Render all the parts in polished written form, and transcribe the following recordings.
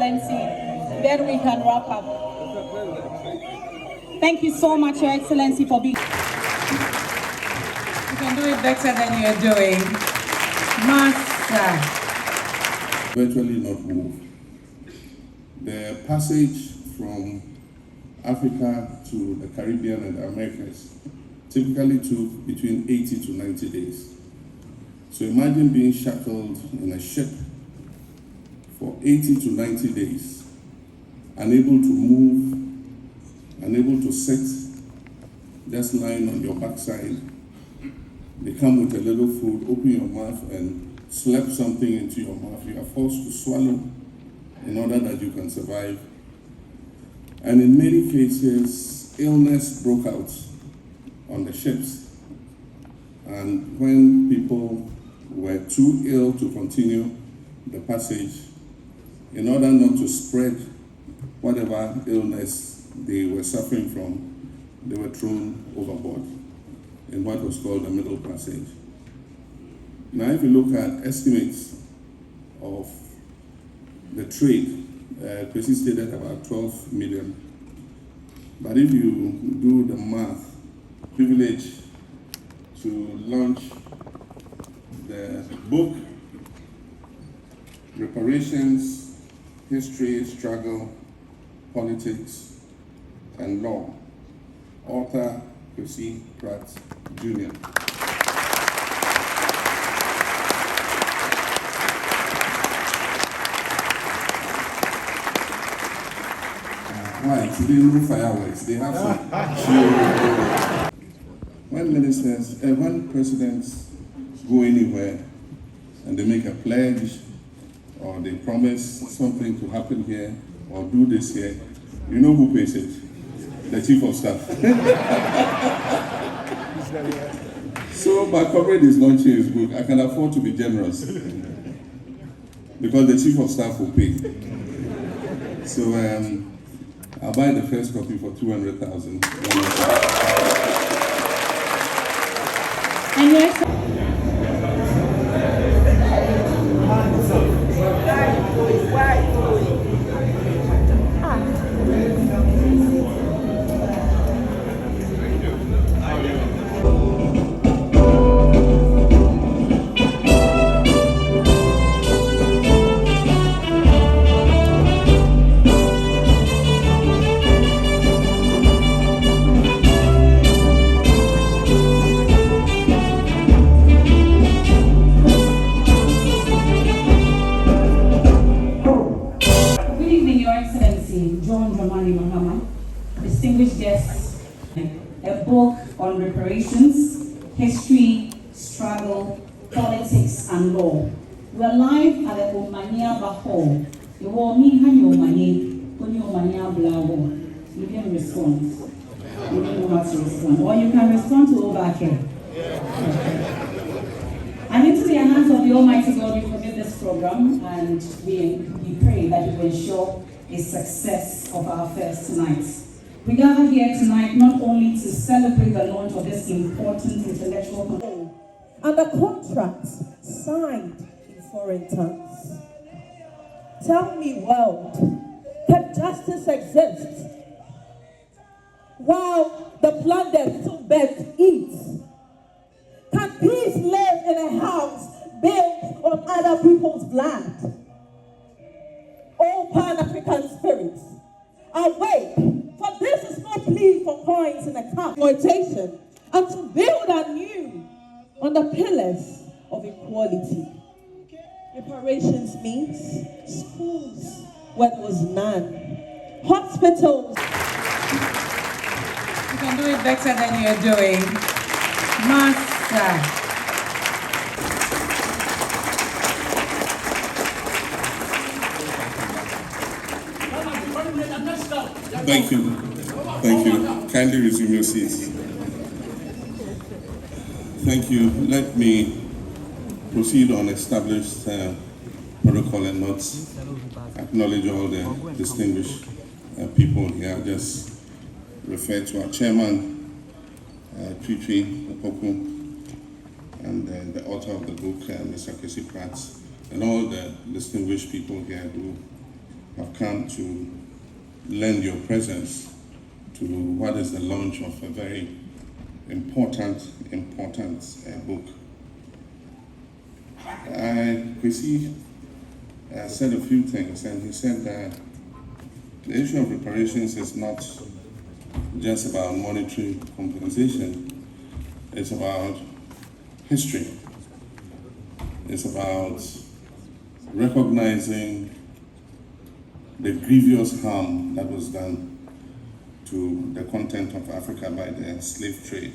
Excellency, then we can wrap up. Thank you so much, Your Excellency, for being. You can do it better than you're doing. Master. Virtually not move. The passage from Africa to the Caribbean and the Americas typically took between 80 to 90 days. So imagine being shackled in a ship for 80 to 90 days, unable to move, unable to sit, just lying on your backside. They come with a little food, open your mouth and slap something into your mouth. You are forced to swallow in order that you can survive. And in many cases, illness broke out on the ships. And when people were too ill to continue the passage, in order not to spread whatever illness they were suffering from, they were thrown overboard in what was called the Middle Passage. Now, if you look at estimates of the trade, Kwesi stated about 12 million. But if you do the math, privilege to launch the book, Reparations, History, Struggle, Politics, and Law, author Kwesi Pratt, Jr. Why? Today, no fireworks. They have some. When presidents go anywhere and they make a pledge or they promise something to happen here or do this here, you know who pays it? The Chief of Staff. So my comrade is launching his book. I can afford to be generous because the Chief of Staff will pay. So I'll buy the first copy for 200,000. And yes. Mahama, distinguished guests, a book on reparations, history, struggle, politics, and law. We are live at the Omania Hall. You will meet Omani, when you Omania Blawo. You can respond. You don't know how to respond. Or you can respond to Obake. And into the hands of the Almighty God, we commit this program, and we pray that you will ensure a success of our fairs tonight. We gather here tonight not only to celebrate the launch of this important intellectual control and the contracts signed in foreign tongues. Tell me, world, can justice exist while the plundered still beg to eat? Can peace live in a house built on other people's land? All Pan-African spirits, awake, for this is no plea for coins in a cup, exploitation, and to build anew on the pillars of equality. Reparations means schools where there was none, hospitals. You can do it better than you're doing. Master. Thank you. Thank you. Kindly resume your seats. Thank you. Let me proceed on established protocol and not acknowledge all the distinguished people here. Just refer to our chairman, Chichi Opoku, and the author of the book, Mr. Kwesi Pratt, and all the distinguished people here who have come to lend your presence to what is the launch of a very important book. Kwesi said a few things, and he said that the issue of reparations is not just about monetary compensation, it's about history. It's about recognizing the grievous harm that was done to the content of Africa by the slave trade.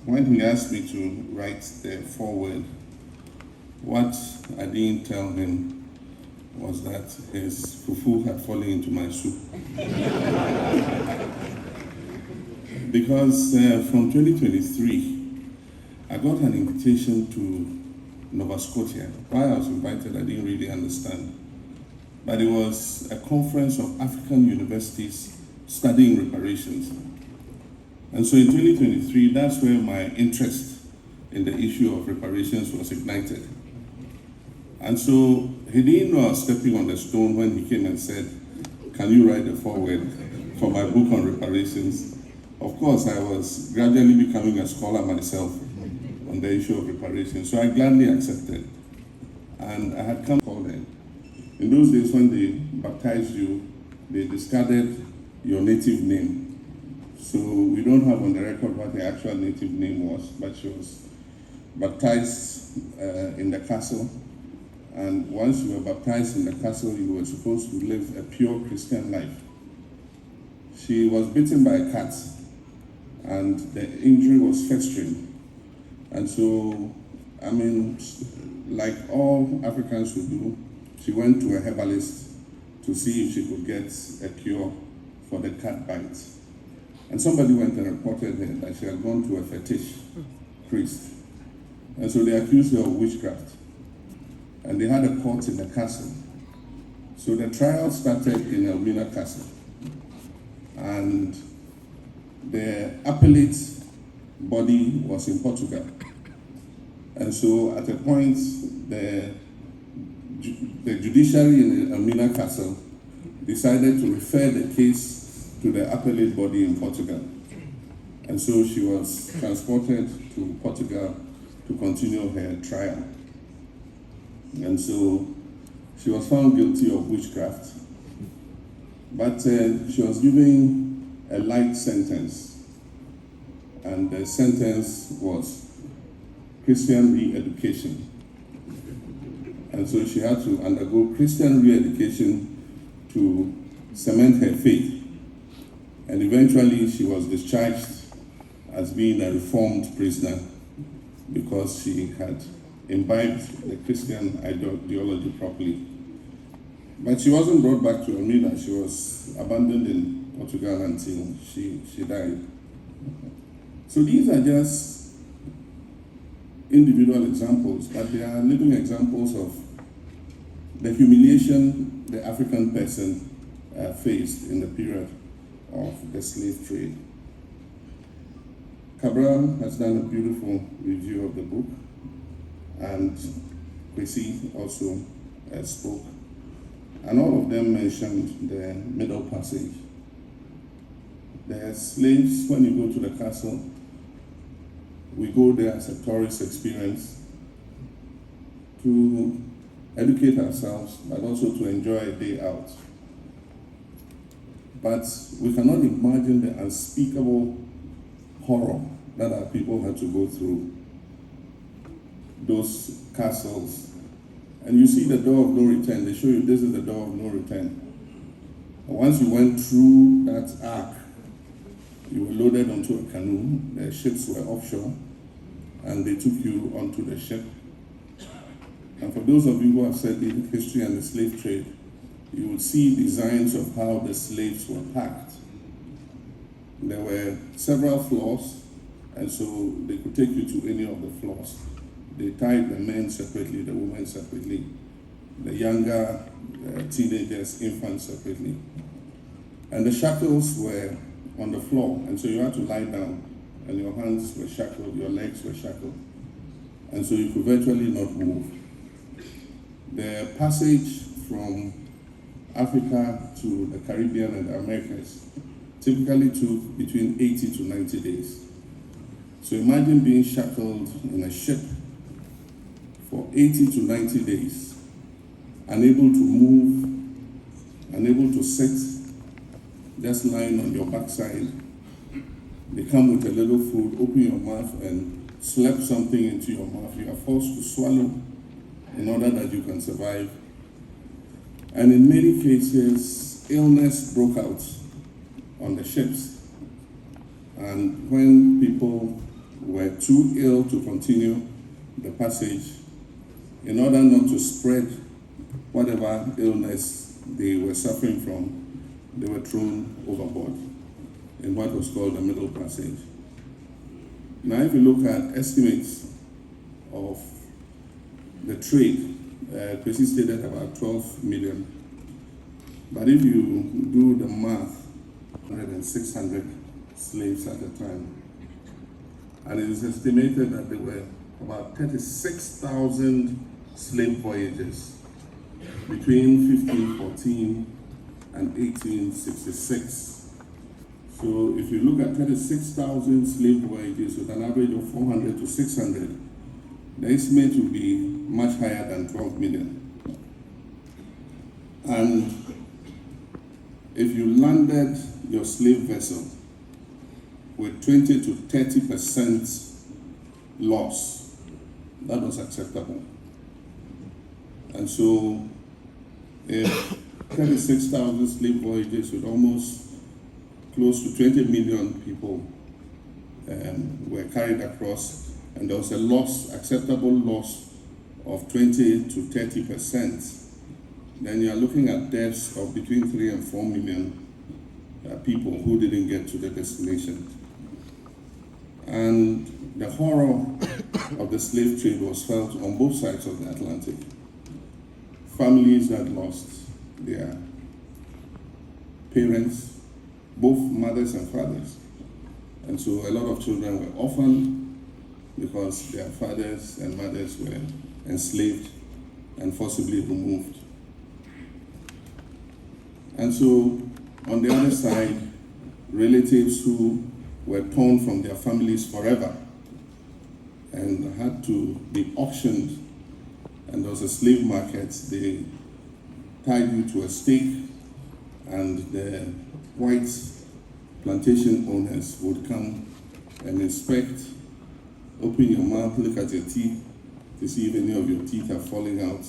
When he asked me to write the foreword, what I didn't tell him was that his fufu had fallen into my soup. Because from 2023, I got an invitation to Nova Scotia. Why I was invited, I didn't really understand. But it was a conference of African universities studying reparations. And so in 2023, that's where my interest in the issue of reparations was ignited. And so he didn't know I was stepping on the stone when he came and said, "Can you write the foreword for my book on reparations?" Of course, I was gradually becoming a scholar myself on the issue of reparations, so I gladly accepted. And I had come called in. In those days when they baptized you, they discarded your native name. So we don't have on the record what the actual native name was, but she was baptized in the castle. And once you were baptized in the castle, you were supposed to live a pure Christian life. She was bitten by a cat, and the injury was festering. And so, I mean, like all Africans would do, she went to a herbalist to see if she could get a cure for the cat bite. And somebody went and reported her that she had gone to a fetish priest. And so they accused her of witchcraft. And they had a court in the castle. So the trial started in Elmina Castle. And the appellate body was in Portugal. And so at a point, the judiciary in Elmina Castle decided to refer the case to the appellate body in Portugal. And so she was transported to Portugal to continue her trial. And so she was found guilty of witchcraft, but she was given a light sentence, and the sentence was Christian re-education. And so she had to undergo Christian re-education to cement her faith. And eventually she was discharged as being a reformed prisoner because she had imbibed the Christian ideology properly. But she wasn't brought back to Elmina. She was abandoned in Portugal until she died. So these are just individual examples, but they are living examples of the humiliation the African person faced in the period of the slave trade. Cabral has done a beautiful review of the book, and Kwesi also spoke. And all of them mentioned the Middle Passage. The slaves, when you go to the castle, we go there as a tourist experience to educate ourselves, but also to enjoy a day out. But we cannot imagine the unspeakable horror that our people had to go through. Those castles. And you see the door of no return. They show you this is the door of no return. And once you went through that arc, you were loaded onto a canoe. The ships were offshore, and they took you onto the ship. And for those of you who have studied history and the slave trade, you would see designs of how the slaves were packed. There were several floors, and so they could take you to any of the floors. They tied the men separately, the women separately, the younger teenagers, infants separately. And the shackles were on the floor, and so you had to lie down, and your hands were shackled, your legs were shackled, and so you could virtually not move. The passage from Africa to the Caribbean and the Americas typically took between 80 to 90 days. So imagine being shackled in a ship for 80 to 90 days, unable to move, unable to sit, just lying on your backside. They come with a little food, open your mouth and slap something into your mouth. You are forced to swallow in order that you can survive. And in many cases, illness broke out on the ships. And when people were too ill to continue the passage, in order not to spread whatever illness they were suffering from, they were thrown overboard in what was called the Middle Passage. Now, if you look at estimates of the trade, Kwesi stated about 12 million. But if you do the math, 600 slaves at the time. And it is estimated that there were about 36,000 slave voyages between 1514 and 1866. So if you look at 36,000 slave voyages with an average of 400 to 600, the estimate will be much higher than 12 million. And if you landed your slave vessel with 20 to 30% loss, that was acceptable. And so if 36,000 slave voyages with almost close to 20 million people were carried across, and there was a loss, acceptable loss of 20 to 30%, then you are looking at deaths of between 3 and 4 million people who didn't get to the destination. And the horror of the slave trade was felt on both sides of the Atlantic. Families that lost their parents, both mothers and fathers. And so a lot of children were orphaned because their fathers and mothers were enslaved and forcibly removed. And so on the other side, relatives who were torn from their families forever and had to be auctioned, and there was a slave market. They tied you to a stake, and the white plantation owners would come and inspect, open your mouth, look at your teeth to see if any of your teeth are falling out,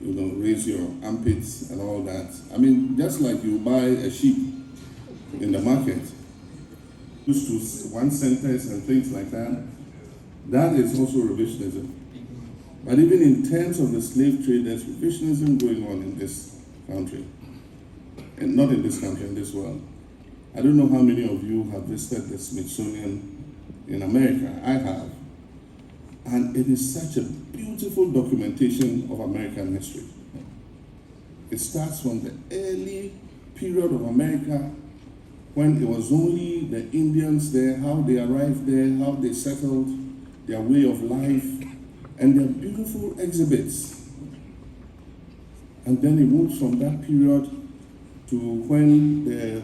raise your armpits and all that. I mean, just like you buy a sheep in the market, used to one sentence and things like that, that is also revisionism. But even in terms of the slave trade, there's revisionism going on in this country. And not in this country, in this world. I don't know how many of you have visited the Smithsonian in America. I have. And it is such a beautiful documentation of American history. It starts from the early period of America, when it was only the Indians there, how they arrived there, how they settled, their way of life, and their beautiful exhibits. And then it moves from that period to when the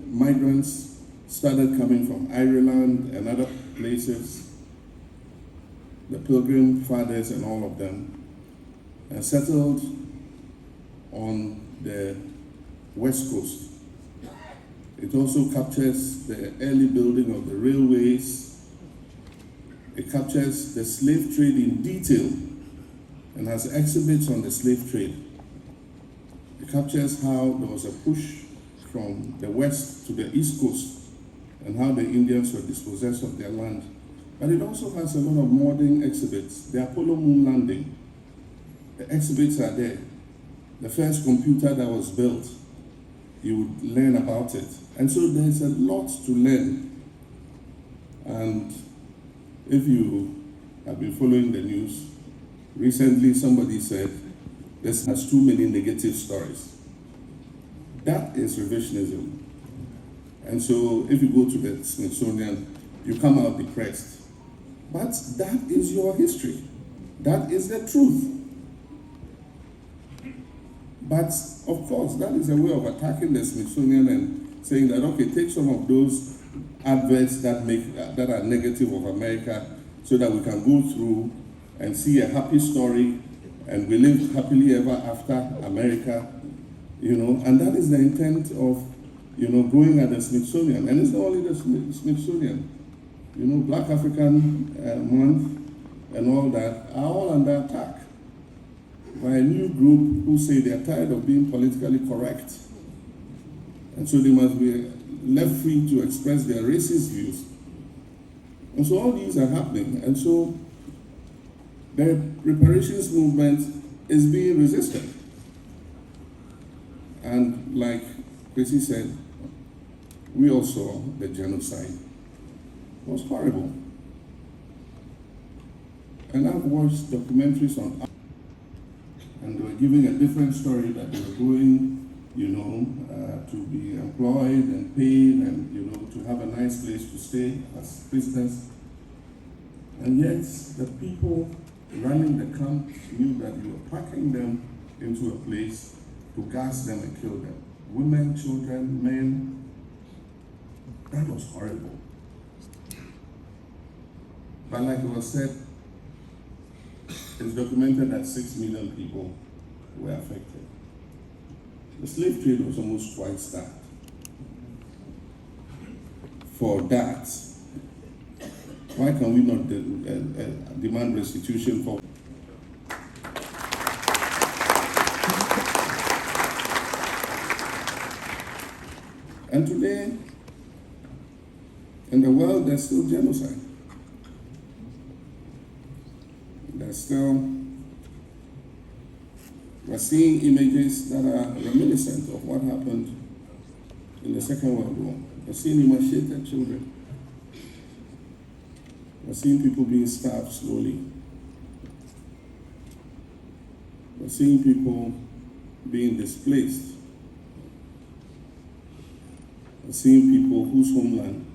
migrants started coming from Ireland and other places, the Pilgrim Fathers and all of them, and settled on the West Coast. It also captures the early building of the railways. It captures the slave trade in detail and has exhibits on the slave trade. It captures how there was a push from the west to the east coast and how the Indians were dispossessed of their land. But it also has a lot of modern exhibits. The Apollo moon landing, the exhibits are there. The first computer that was built, you would learn about it. And so there's a lot to learn. And if you have been following the news, recently somebody said, this has too many negative stories. That is revisionism. And so if you go to the Smithsonian, you come out depressed. But that is your history. That is the truth. But of course, that is a way of attacking the Smithsonian and saying that, okay, take some of those adverts that are negative of America so that we can go through and see a happy story and we live happily ever after America, and that is the intent of, going at the Smithsonian. And it's not only the Smithsonian, Black African Month and all that are all under attack by a new group who say they're tired of being politically correct. And so they must be left free to express their racist views. And so all these are happening. And so the reparations movement is being resisted. And like Kwesi said, we all saw the genocide. It was horrible. And I've watched documentaries on, and they were giving a different story that they were going, to be employed and paid and, to have a nice place to stay as prisoners. And yet the people running the camp knew that you were packing them into a place to gas them and kill them. Women, children, men. That was horrible. But like it was said, it's documented that 6 million people were affected. The slave trade was almost twice that. For that, why can we not demand restitution for? And today, in the world, there's still genocide. We're seeing images that are reminiscent of what happened in the Second World War. We're seeing emaciated children. We're seeing people being starved slowly. We're seeing people being displaced. We're seeing people whose homeland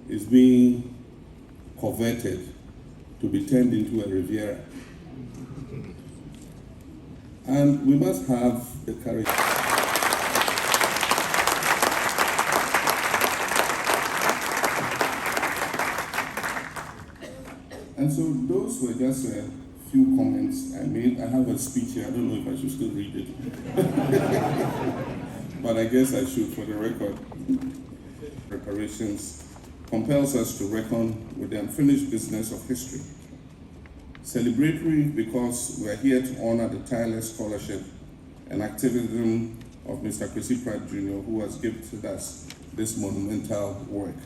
is being converted to be turned into a Riviera. And we must have the courage. And so those were just a few comments I made. I have a speech here. I don't know if I should still read it. But I guess I should for the record. Reparations compels us to reckon with the unfinished business of history. Celebratory because we're here to honor the tireless scholarship and activism of Mr. Kwesi Pratt Jr., who has gifted us this monumental work.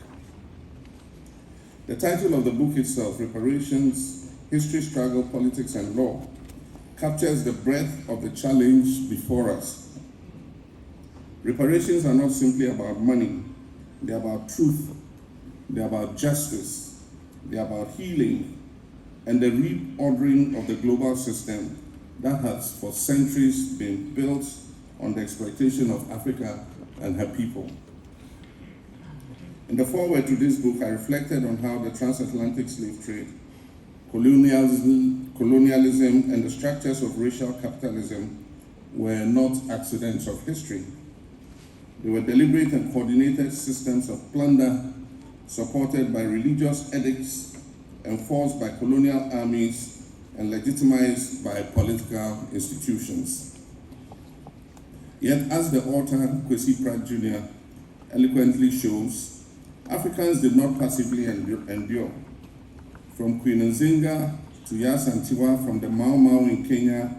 The title of the book itself, Reparations, History, Struggle, Politics, and Law, captures the breadth of the challenge before us. Reparations are not simply about money, they're about truth, they're about justice, they're about healing, and the reordering of the global system that has for centuries been built on the exploitation of Africa and her people. In the foreword to this book, I reflected on how the transatlantic slave trade, colonialism, and the structures of racial capitalism were not accidents of history. They were deliberate and coordinated systems of plunder supported by religious edicts enforced by colonial armies and legitimized by political institutions. Yet, as the author, Kwesi Pratt Jr., eloquently shows, Africans did not passively endure. From Queen Nzinga to Yasantiwa, from the Mau Mau in Kenya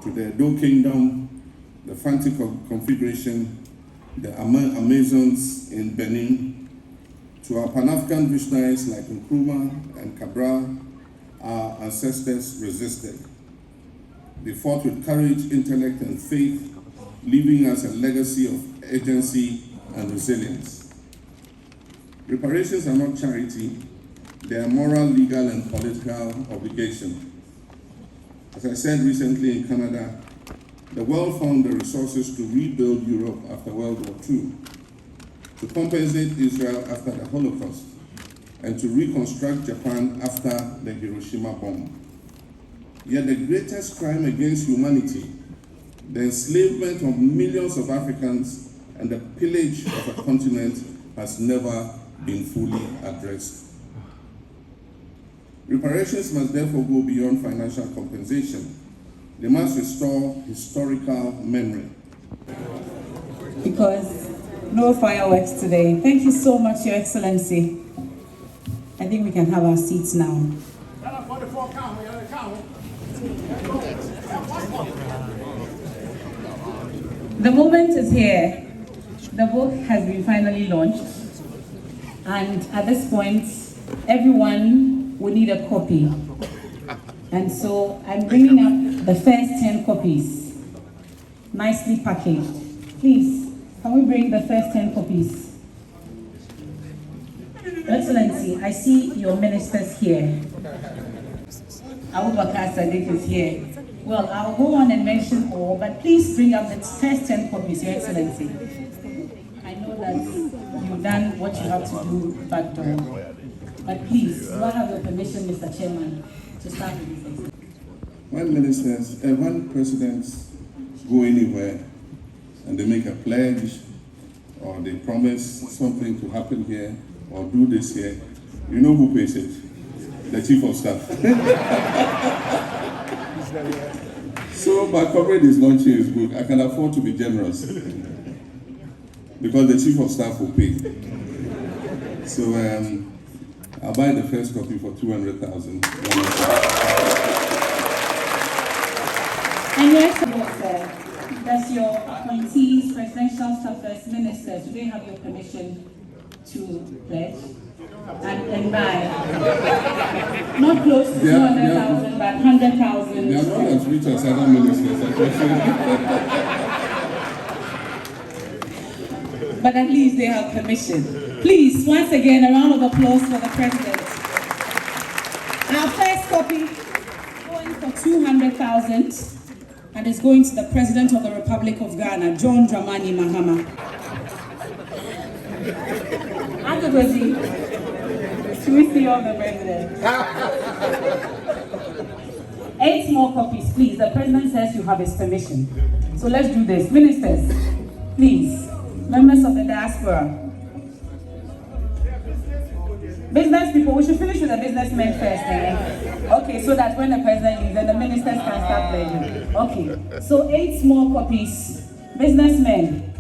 to the Edo Kingdom, the Fanti Confederation, the Amazons in Benin, to our Pan-African visionaries like Nkrumah and Cabral, our ancestors resisted. They fought with courage, intellect, and faith, leaving us a legacy of agency and resilience. Reparations are not charity, they are moral, legal, and political obligation. As I said recently in Canada, the world found the resources to rebuild Europe after World War II, to compensate Israel after the Holocaust, and to reconstruct Japan after the Hiroshima bomb. Yet the greatest crime against humanity, the enslavement of millions of Africans and the pillage of a continent, has never been fully addressed. Reparations must therefore go beyond financial compensation. They must restore historical memory. Because no fireworks today. Thank you so much, Your Excellency. I think we can have our seats now. The moment is here. The book has been finally launched. And at this point, everyone will need a copy. And so I'm bringing up the first 10 copies, nicely packaged. Please, can we bring the first 10 copies? Excellency, I see your ministers here. Abubakar Sadiq is here. Well, I'll go on and mention all, but please bring up the first 10 copies, Your Excellency. I know that you've done what you have to do back door. But please, do I have your permission, Mr. Chairman, to start with this? When presidents go anywhere and they make a pledge or they promise something to happen here or do this here, you know who pays it? The Chief of Staff. So my comrade is launching his book. I can afford to be generous because the Chief of Staff will pay. So I'll buy the first copy for 200,000. And Your Excellency, does your appointees, presidential staffers, ministers, do they have your permission to pledge and buy? Not close to 200,000, but 100,000. They are not as rich as other ministers, but at least they have permission. Please, once again, a round of applause for the President. Our first copy going for 200,000. And is going to the President of the Republic of Ghana, John Dramani Mahama. Kwesi, should we see all the President? 8 more copies, please. The President says you have his permission. So let's do this. Ministers, please. Members of the diaspora. Business people, we should finish with the businessmen first, eh? Okay, so that when the President leaves, then the ministers can start pledging. Okay, so 8 small copies. Businessmen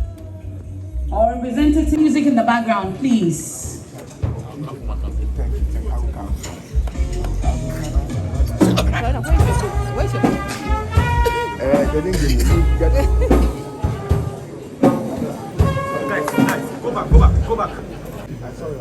or representative, music in the background, please. Nice. Go back. I saw you.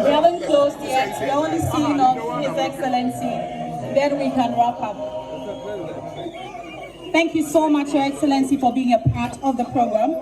We haven't closed yet. We're only seeing of His Excellency. Then we can wrap up. Thank you so much, Your Excellency, for being a part of the program.